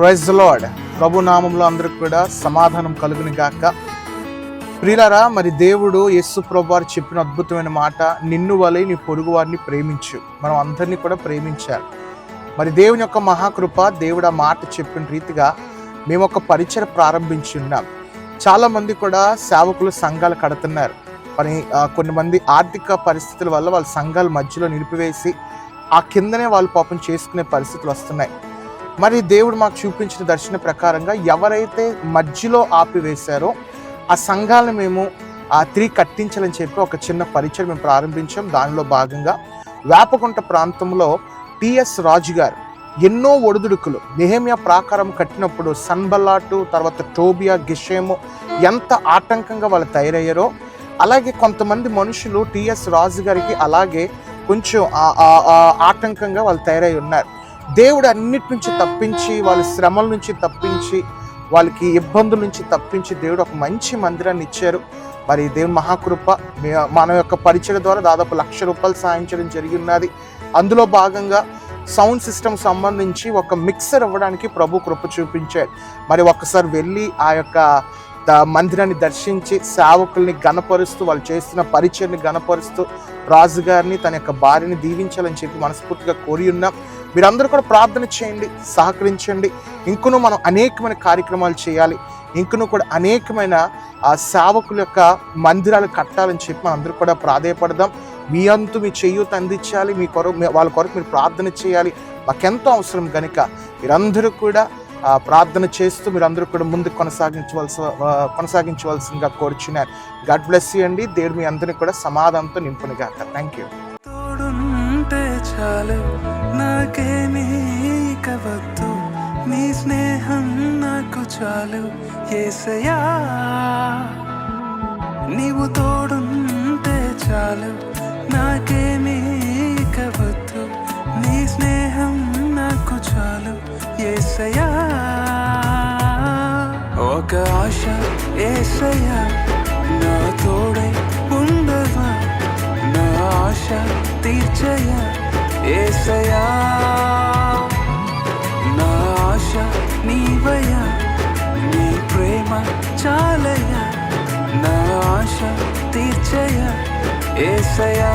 Praise the lord. ప్రభు నామంలో అందరికి కూడా సమాధానం కలుగును గాక. ప్రియులారా, మరి దేవుడు యేసు ప్రభు వారు చెప్పిన అద్భుతమైన మాట, నిన్ను వలె నీ పొరుగు వారిని ప్రేమించు. మనం అందరినీ కూడా ప్రేమించాలి. మరి దేవుని యొక్క మహాకృప, దేవుడు ఆ మాట చెప్పిన రీతిగా మేము ఒక పరిచయం ప్రారంభించి ఉన్నాం. చాలామంది కూడా సేవకులు సంఘాలు కడుతున్నారు. మరి కొన్ని మంది ఆర్థిక పరిస్థితుల వల్ల వాళ్ళ సంఘాల మధ్యలో నిలిపివేసి ఆ కిందనే వాళ్ళు పాపం చేసుకునే పరిస్థితులు వస్తున్నాయి. మరి దేవుడు మాకు చూపించిన దర్శన ప్రకారంగా ఎవరైతే మధ్యలో ఆపివేశారో ఆ సంఘాలను మేము తిరిగి కట్టించాలని చెప్పి ఒక చిన్న పరిచయం మేము ప్రారంభించాం. దానిలో భాగంగా వేపగుంట ప్రాంతంలో టిఎస్ రాజు గారు ఎన్నో ఒడిదుడుకులు, నెహెమ్యా ప్రాకారం కట్టినప్పుడు సన్బల్లాటు, తర్వాత టోబియా, గెషేము ఎంత ఆటంకంగా వాళ్ళు తయారయ్యారో, అలాగే కొంతమంది మనుషులు టిఎస్ రాజు గారికి అలాగే కొంచెం ఆటంకంగా వాళ్ళు తయారై ఉన్నారు. దేవుడు అన్నిటి నుంచి తప్పించి, వాళ్ళ శ్రమల నుంచి తప్పించి, వాళ్ళకి ఇబ్బందుల నుంచి తప్పించి దేవుడు ఒక మంచి మందిరాన్ని ఇచ్చారు. మరి దేవుని మహాకృప, మన యొక్క పరిచయం ద్వారా దాదాపు ₹1,00,000 సాయం చేయడం జరిగి ఉన్నది. అందులో భాగంగా సౌండ్ సిస్టమ్ సంబంధించి ఒక మిక్సర్ ఇవ్వడానికి ప్రభు కృప చూపించారు. మరి ఒక్కసారి వెళ్ళి ఆ యొక్క మందిరాన్ని దర్శించి సేవకుల్ని గణపరుస్తూ, వాళ్ళు చేస్తున్న పరిచయాన్ని గణపరుస్తూ రాజుగారిని, తన యొక్క భార్యని దీవించాలని చెప్పి మనస్ఫూర్తిగా కోరి ఉన్నాం. మీరందరూ కూడా ప్రార్థన చేయండి, సహకరించండి. ఇంకనూ మనం అనేకమైన కార్యక్రమాలు చేయాలి. ఇంకనూ కూడా అనేకమైన సేవకుల యొక్క మందిరాలు కట్టాలని చెప్పి మనం అందరూ కూడా ప్రాధేయపడదాం. మీ అంతు మీ చేయూత అందించాలి. మీ వాళ్ళ కొరకు మీరు ప్రార్థన చేయాలి. మాకెంతో అవసరం కనుక మీరందరూ కూడా ప్రార్థన చేస్తూ మీరందరూ కూడా ముందు కొనసాగించవలసిందిగా కోరుచున్నారు. గాడ్ బ్లెస్ యూ అండి. దేవుడు మీ అందరినీ కూడా సమాధానంతో నింపునుగాక. Thank you. చాలు నాకేమీ కవద్దు, నీ స్నేహం నాకు చాలు యేసయ్యా. నీవు తోడుంటే చాలు నాకేమీ కవద్దు, నీ స్నేహం నాకు చాలు యేసయ్యా. ఒక ఆశ యేసయ్యా, నా తోడై ఉండవా, నా ఆశ తీర్చయ్యా యేసయ్యా. నా ఆశ నీవయ్యా, నీ ప్రేమ చాలయ్యా, నా ఆశ తీర్చయ్యా యేసయ్యా.